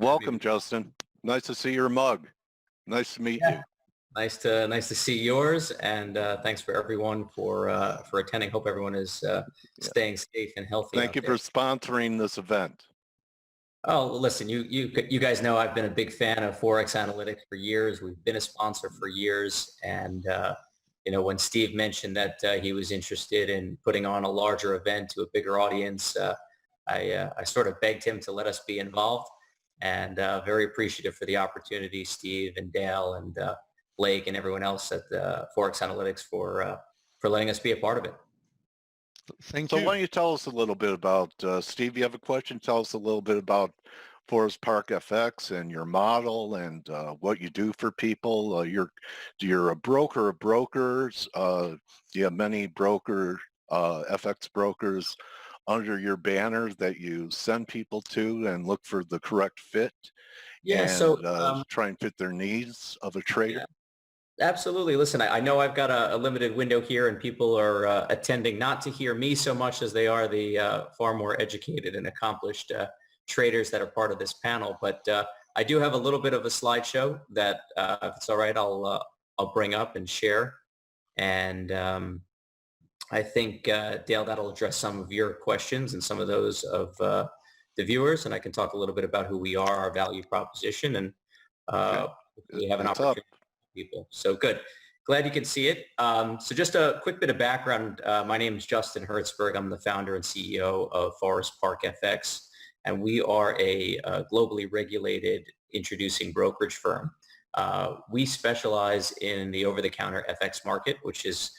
Welcome, Justin. Nice to see your mug. Nice to meet you. Nice to see yours, and thanks for everyone for attending. Hope everyone is staying safe and healthy. Thank you for sponsoring this event. Oh, listen, you guys know I've been a big fan of Forex analytics for years. We've been a sponsor for years, and when Steve mentioned that he was interested in putting on a larger event to a bigger audience, I sort of begged him to let us be involved, and very appreciative for the opportunity, Steve and Dale and Blake and everyone else at Forex Analytics for letting us be a part of it. Thank you. So why don't you tell us a little bit about, Steve, you have a question? Tell us a little bit about Forest Park FX and your model and what you do for people. You're a broker of brokers. Do you have many FX brokers under your banner that you send people to and look for the correct fit? Yeah, and try and fit their needs of a trader? Yeah. Absolutely. Listen, I know I've got a limited window here, and people are attending not to hear me so much as they are the far more educated and accomplished traders that are part of this panel. But I do have a little bit of a slideshow that, if it's all right, I'll bring up and share. And I think, Dale, that'll address some of your questions and some of those of the viewers. And I can talk a little bit about who we are, our value proposition, and we have an opportunity. People. So good. Glad you can see it. So just a quick bit of background. My name is Justin Hertzberg. I'm the founder and CEO of Forest Park FX, and we are a globally regulated introducing brokerage firm. We specialize in the over-the-counter FX market, which is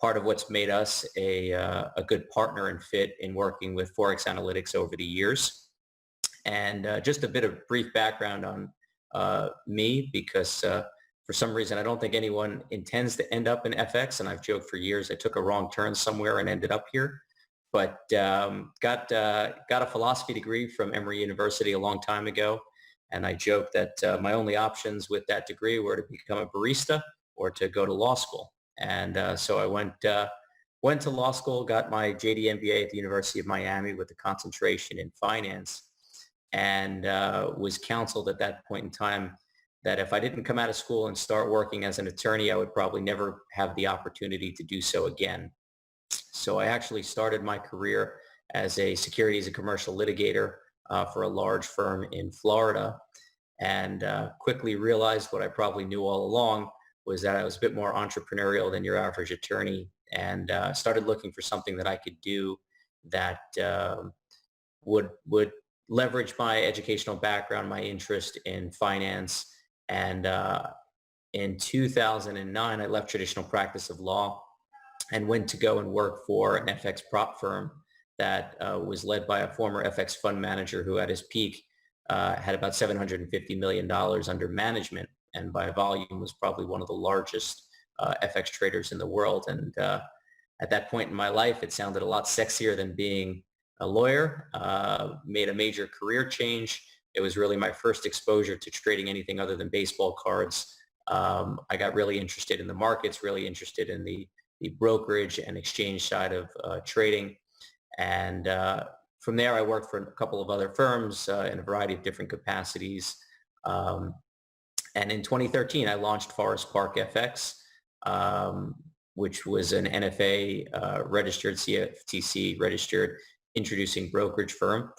part of what's made us a good partner and fit in working with Forex Analytics over the years. And just a bit of brief background on me, because for some reason, I don't think anyone intends to end up in FX, and I've joked for years I took a wrong turn somewhere and ended up here. But got a philosophy degree from Emory University a long time ago, and I joked that my only options with that degree were to become a barista or to go to law school. And so I went to law school, got my JD MBA at the University of Miami with a concentration in finance, and was counseled at that point in time that if I didn't come out of school and start working as an attorney, I would probably never have the opportunity to do so again. So I actually started my career as a securities and commercial litigator for a large firm in Florida, and quickly realized what I probably knew all along was that I was a bit more entrepreneurial than your average attorney, and started looking for something that I could do that would leverage my educational background, my interest in finance. And in 2009, I left traditional practice of law and went to go and work for an FX prop firm that was led by a former FX fund manager who at his peak had about $750 million under management, and by volume was probably one of the largest FX traders in the world. And at that point in my life, it sounded a lot sexier than being a lawyer. Made a major career change. It was really my first exposure to trading anything other than baseball cards. I got really interested in the markets, really interested in the brokerage and exchange side of trading. And from there, I worked for a couple of other firms in a variety of different capacities. And in 2013, I launched Forest Park FX, which was an NFA registered, CFTC registered introducing brokerage firm.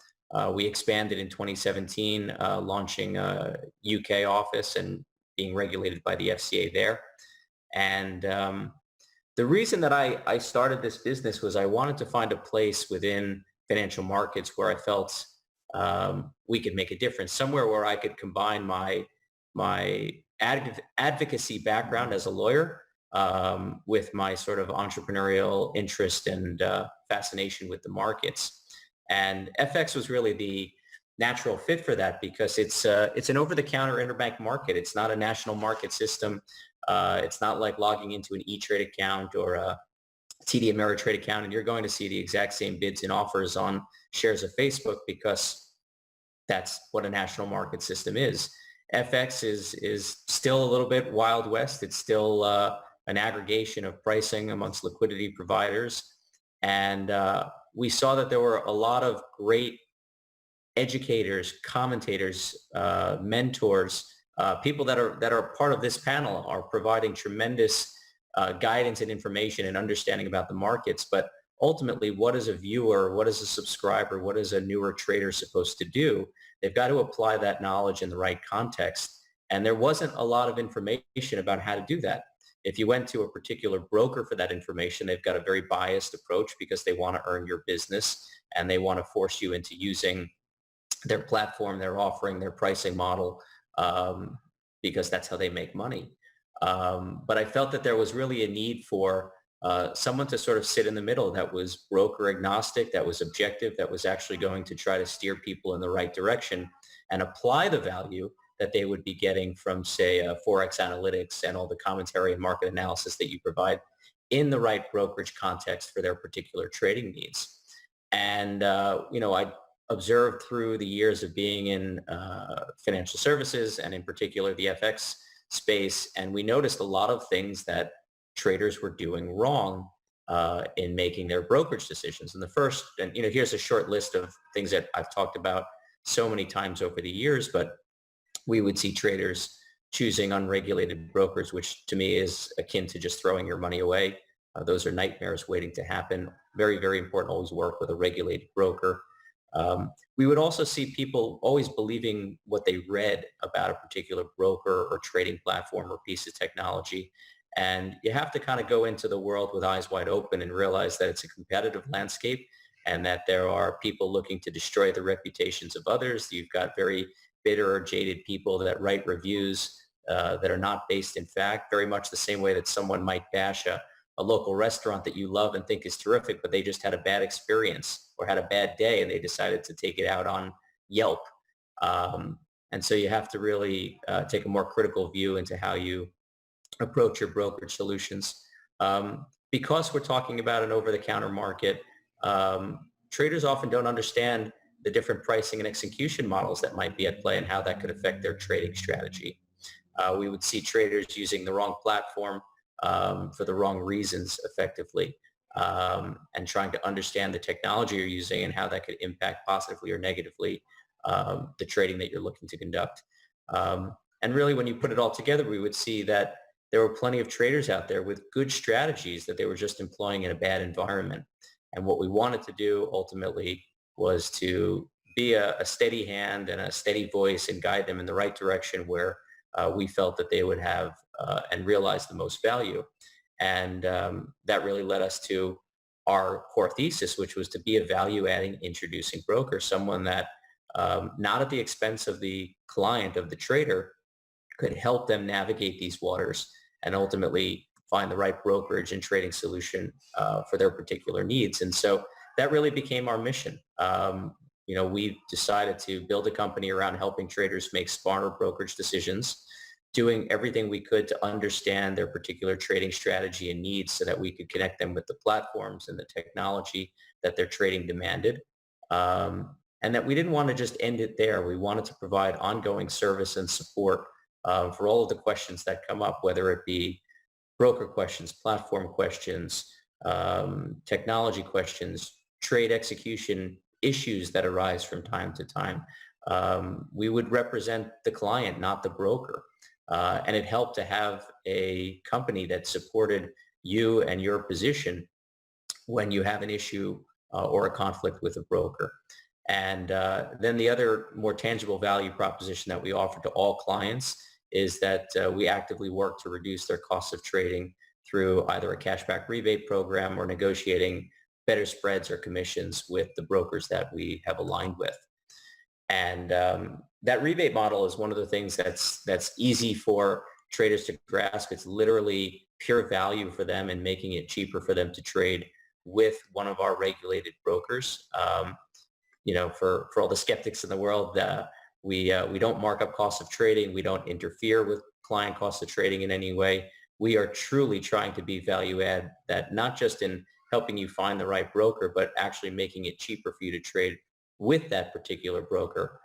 We expanded in 2017, launching a UK office and being regulated by the FCA there. And the reason that I started this business was I wanted to find a place within financial markets where I felt we could make a difference, somewhere where I could combine my advocacy background as a lawyer with my sort of entrepreneurial interest and fascination with the markets. And FX was really the natural fit for that because it's an over-the-counter interbank market. It's not a national market system. It's not like logging into an E-Trade account or a TD Ameritrade account, and you're going to see the exact same bids and offers on shares of Facebook because that's what a national market system is. FX is still a little bit Wild West. It's still an aggregation of pricing amongst liquidity providers. And we saw that there were a lot of great educators, commentators, mentors, people that are part of this panel are providing tremendous guidance and information and understanding about the markets. But ultimately, what is a viewer, what is a subscriber, what is a newer trader supposed to do? They've got to apply that knowledge in the right context. And there wasn't a lot of information about how to do that. If you went to a particular broker for that information, they've got a very biased approach because they want to earn your business and they want to force you into using their platform, their offering, their pricing model, because that's how they make money. But I felt that there was really a need for someone to sort of sit in the middle that was broker agnostic, that was objective, that was actually going to try to steer people in the right direction and apply the value that they would be getting from, say, Forex analytics and all the commentary and market analysis that you provide in the right brokerage context for their particular trading needs. And, I observed through the years of being in financial services and in particular the FX space, and we noticed a lot of things that traders were doing wrong in making their brokerage decisions. And the first, and here's a short list of things that I've talked about so many times over the years, but we would see traders choosing unregulated brokers, which to me is akin to just throwing your money away. Those are nightmares waiting to happen. Very, very important. Always work with a regulated broker. We would also see people always believing what they read about a particular broker or trading platform or piece of technology. And you have to kind of go into the world with eyes wide open and realize that it's a competitive landscape and that there are people looking to destroy the reputations of others. You've got very bitter or jaded people that write reviews that are not based in fact, very much the same way that someone might bash a local restaurant that you love and think is terrific, but they just had a bad experience or had a bad day and they decided to take it out on Yelp. And so you have to really take a more critical view into how you approach your brokerage solutions. Because we're talking about an over-the-counter market, traders often don't understand the different pricing and execution models that might be at play and how that could affect their trading strategy. We would see traders using the wrong platform for the wrong reasons effectively, and trying to understand the technology you're using and how that could impact positively or negatively the trading that you're looking to conduct. And really, when you put it all together, we would see that there were plenty of traders out there with good strategies that they were just employing in a bad environment. And what we wanted to do ultimately was to be a steady hand and a steady voice and guide them in the right direction where we felt that they would have and realize the most value. And that really led us to our core thesis, which was to be a value-adding introducing broker, someone that not at the expense of the client, of the trader, could help them navigate these waters and ultimately find the right brokerage and trading solution for their particular needs. And so that really became our mission. We decided to build a company around helping traders make smarter brokerage decisions, doing everything we could to understand their particular trading strategy and needs so that we could connect them with the platforms and the technology that their trading demanded. And that we didn't want to just end it there. We wanted to provide ongoing service and support for all of the questions that come up, whether it be broker questions, platform questions, technology questions, trade execution issues that arise from time to time. We would represent the client, not the broker. And it helped to have a company that supported you and your position when you have an issue or a conflict with a broker. And then the other more tangible value proposition that we offer to all clients is that we actively work to reduce their costs of trading through either a cashback rebate program or negotiating better spreads or commissions with the brokers that we have aligned with. And that rebate model is one of the things that's easy for traders to grasp. It's literally pure value for them and making it cheaper for them to trade with one of our regulated brokers. For all the skeptics in the world, we don't mark up costs of trading. We don't interfere with client costs of trading in any way. We are truly trying to be value add, that not just in helping you find the right broker, but actually making it cheaper for you to trade with that particular broker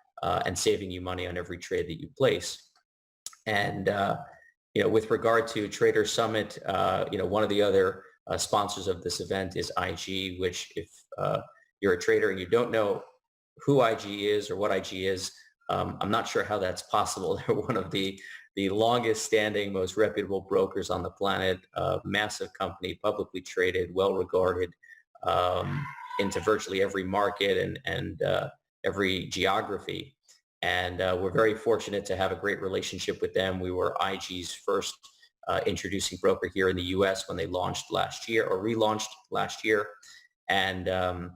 and saving you money on every trade that you place. And, with regard to Tradersummit, one of the other sponsors of this event is IG, which if you're a trader and you don't know who IG is or what IG is. I'm not sure how that's possible. They're one of the longest standing, most reputable brokers on the planet, massive company, publicly traded, well regarded, into virtually every market and every geography. And we're very fortunate to have a great relationship with them. We were IG's first introducing broker here in the U.S. when they launched last year or relaunched last year. And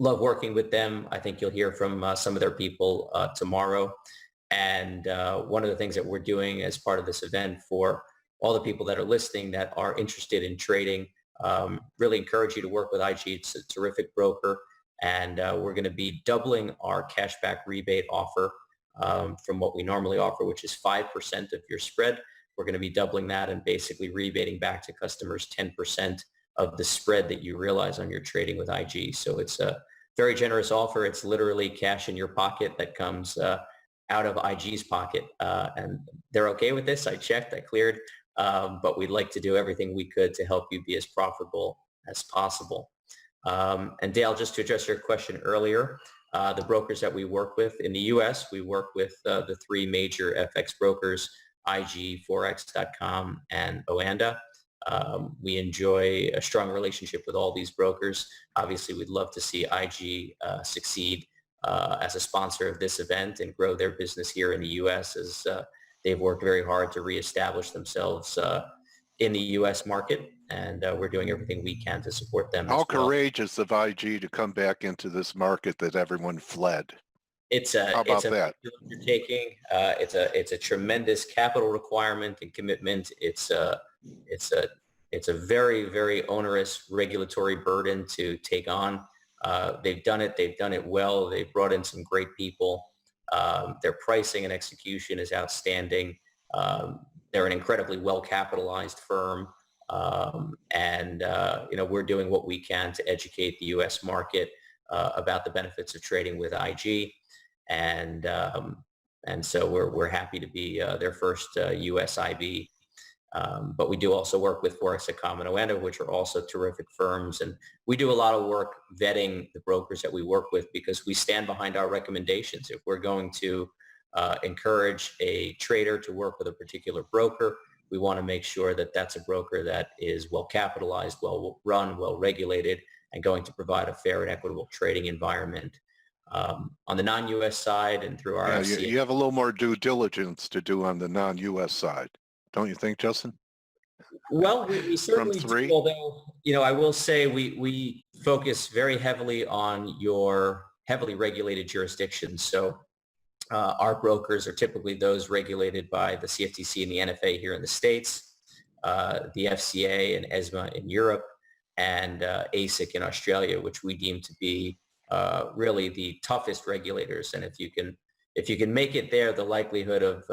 love working with them. I think you'll hear from some of their people tomorrow. And one of the things that we're doing as part of this event for all the people that are listening that are interested in trading, really encourage you to work with IG. It's a terrific broker. And we're going to be doubling our cashback rebate offer from what we normally offer, which is 5% of your spread. We're going to be doubling that and basically rebating back to customers 10% of the spread that you realize on your trading with IG. So it's a very generous offer. It's literally cash in your pocket that comes out of IG's pocket. And they're okay with this. I checked, I cleared, but we'd like to do everything we could to help you be as profitable as possible. And Dale, just to address your question earlier, the brokers that we work with in the U.S., we work with the three major FX brokers, IG, Forex.com, and Oanda. We enjoy a strong relationship with all these brokers. Obviously, we'd love to see IG succeed as a sponsor of this event and grow their business here in the U.S. as they've worked very hard to reestablish themselves in the U.S. market, and we're doing everything we can to support them. How as well. courageous of IG to come back into this market that everyone fled. It's a undertaking. It's a tremendous capital requirement and commitment. It's a very, very onerous regulatory burden to take on. They've done it. They've done it well. They've brought in some great people. Their pricing and execution is outstanding. They're an incredibly well-capitalized firm. We're doing what we can to educate the U.S. market about the benefits of trading with IG. And so we're happy to be their first U.S. IB. But we do also work with Forex.com and Oanda, which are also terrific firms. And we do a lot of work vetting the brokers that we work with because we stand behind our recommendations. If we're going to encourage a trader to work with a particular broker, we want to make sure that that's a broker that is well capitalized, well run, well regulated, and going to provide a fair and equitable trading environment. On the non-U.S. side and through our you have a little more due diligence to do on the non-U.S. side, don't you think, Justin? Well, we certainly do, although, I will say we focus very heavily on your heavily regulated jurisdictions. So our brokers are typically those regulated by the CFTC and the NFA here in the States, the FCA and ESMA in Europe, and ASIC in Australia, which we deem to be really the toughest regulators. And if you can make it there, the likelihood of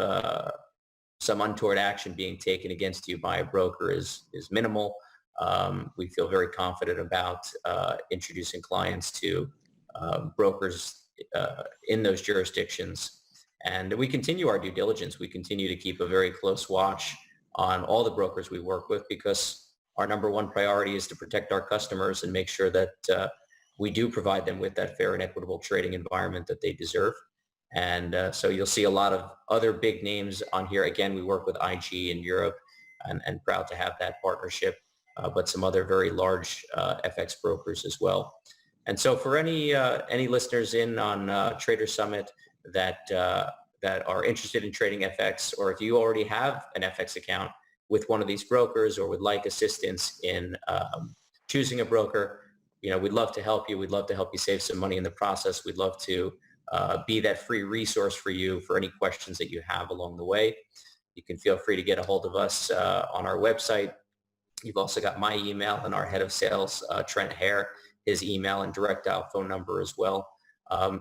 some untoward action being taken against you by a broker is minimal. We feel very confident about introducing clients to brokers in those jurisdictions. And we continue our due diligence. We continue to keep a very close watch on all the brokers we work with because our number one priority is to protect our customers and make sure that we do provide them with that fair and equitable trading environment that they deserve. And so you'll see a lot of other big names on here. Again, we work with IG in Europe and proud to have that partnership, but some other very large FX brokers as well. And so for any listeners in on Trader Summit that are interested in trading FX, or if you already have an FX account with one of these brokers or would like assistance in choosing a broker, we'd love to help you. We'd love to help you save some money in the process. We'd love to be that free resource for you for any questions that you have along the way. You can feel free to get a hold of us on our website. You've also got my email and our head of sales, Trent Hare, his email and direct dial phone number as well.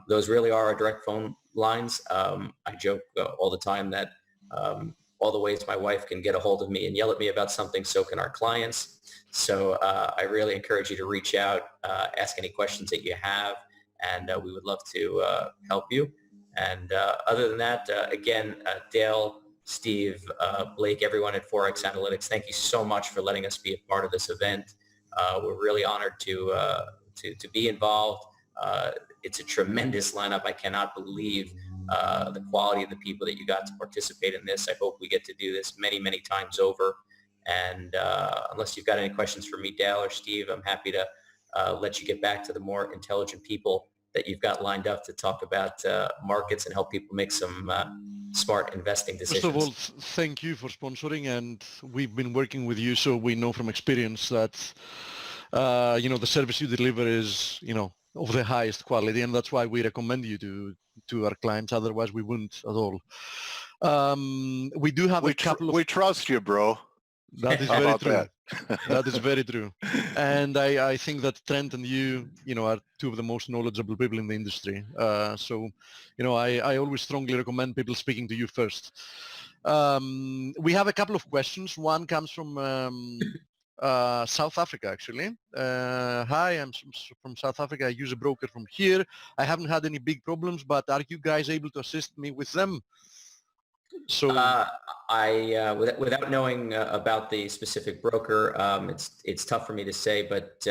Those really are our direct phone lines. I joke all the time that all the ways my wife can get a hold of me and yell at me about something, so can our clients. So I really encourage you to reach out, ask any questions that you have, and we would love to help you. And other than that, again, Dale, Steve, Blake, everyone at Forex Analytics, thank you so much for letting us be a part of this event. We're really honored to be involved. it's a tremendous lineup. I cannot believe the quality of the people that you got to participate in this. I hope we get to do this many, many times over. And unless you've got any questions for me, Dale or Steve, I'm happy to let you get back to the more intelligent people that you've got lined up to talk about markets and help people make some smart investing decisions. First of all, thank you for sponsoring, and we've been working with you, so we know from experience that the service you deliver is of the highest quality, and that's why we recommend you to our clients. Otherwise, we wouldn't at all. We do have a couple of. We trust you, bro. That is very true. That is very true. And I think that Trent and you are two of the most knowledgeable people in the industry. So I always strongly recommend people speaking to you first. We have a couple of questions. One comes from South Africa, actually. Hi, I'm from South Africa. I use a broker from here. I haven't had any big problems, but are you guys able to assist me with them? So without knowing about the specific broker, it's tough for me to say, but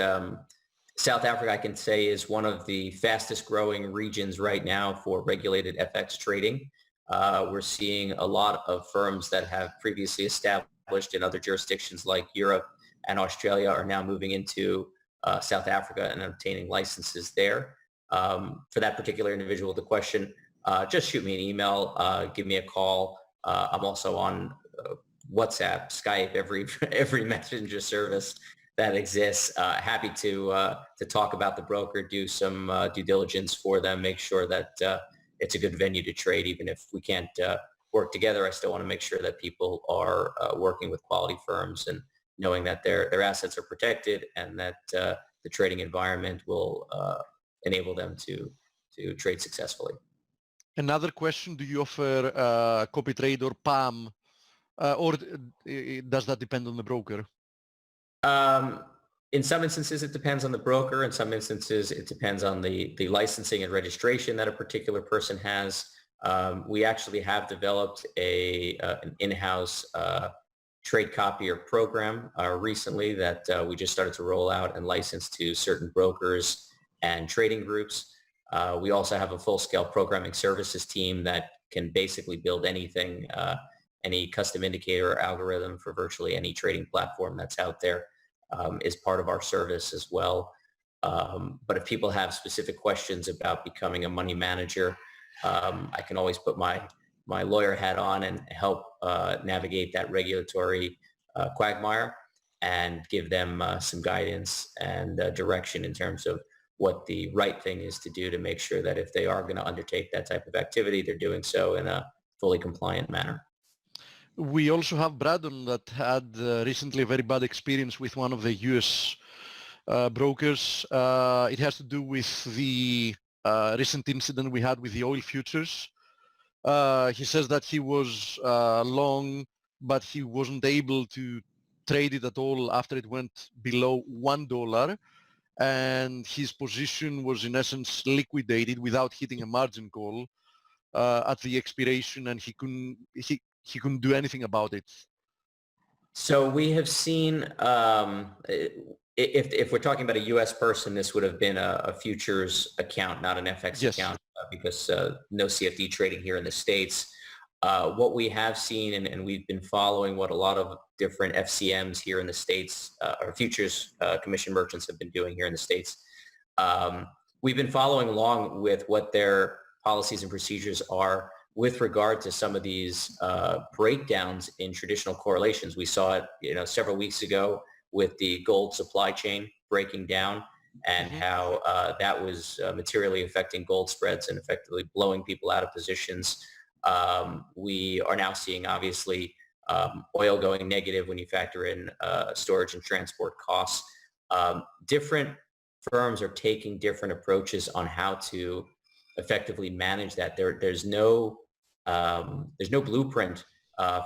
South Africa, I can say, is one of the fastest growing regions right now for regulated FX trading. We're seeing a lot of firms that have previously established in other jurisdictions like Europe and Australia are now moving into South Africa and obtaining licenses there. For that particular individual, the question, just shoot me an email, give me a call. I'm also on WhatsApp, Skype, every messenger service that exists. Happy to talk about the broker, do some due diligence for them, make sure that it's a good venue to trade. Even if we can't work together, I still want to make sure that people are working with quality firms and knowing that their assets are protected and that the trading environment will enable them to trade successfully. Another question, do you offer copy trade or PAM, or does that depend on the broker? In some instances, it depends on the broker. In some instances, it depends on the licensing and registration that a particular person has. We actually have developed an in-house trade copier program recently that we just started to roll out and license to certain brokers and trading groups. We also have a full-scale programming services team that can basically build anything, any custom indicator or algorithm for virtually any trading platform that's out there is part of our service as well. But if people have specific questions about becoming a money manager, I can always put my lawyer hat on and help navigate that regulatory quagmire and give them some guidance and direction in terms of what the right thing is to do to make sure that if they are going to undertake that type of activity, they're doing so in a fully compliant manner. We also have Braddon that had recently a very bad experience with one of the US brokers. It has to do with the recent incident we had with the oil futures. He says that he was long, but he wasn't able to trade it at all after it went below $1. And his position was in essence liquidated without hitting a margin call at the expiration, and he couldn't do anything about it. So we have seen, if we're talking about a U.S. person, this would have been a futures account, not an FX account, because no CFD trading here in the States. What we have seen, and we've been following what a lot of different FCMs here in the States, or futures commission merchants have been doing here in the States. We've been following along with what their policies and procedures are with regard to some of these breakdowns in traditional correlations. We saw it, several weeks ago with the gold supply chain breaking down and how that was materially affecting gold spreads and effectively blowing people out of positions. We are now seeing, obviously, oil going negative when you factor in storage and transport costs. Different firms are taking different approaches on how to effectively manage that. There's no blueprint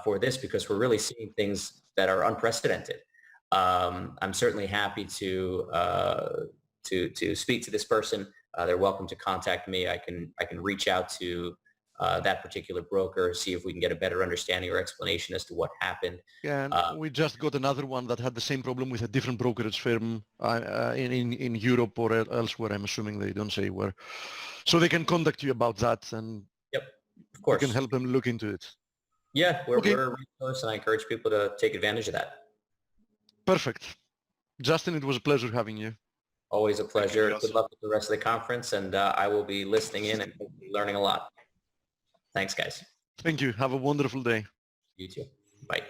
for this because we're really seeing things that are unprecedented. I'm certainly happy to speak to this person. They're welcome to contact me. I can reach out to that particular broker, see if we can get a better understanding or explanation as to what happened. Yeah, and we just got another one that had the same problem with a different brokerage firm in Europe or elsewhere. I'm assuming they don't say where. So they can contact you about that, and Yep, of you course. can help them look into it. Yeah, we're Okay. a resource, and I encourage people to take advantage of that. Perfect. Justin, it was a pleasure having you. Always a pleasure. Justin. Good luck with the rest of the conference, and I will be listening in and hopefully learning a lot. Thanks, guys. Thank you. Have a wonderful day. You too. Bye.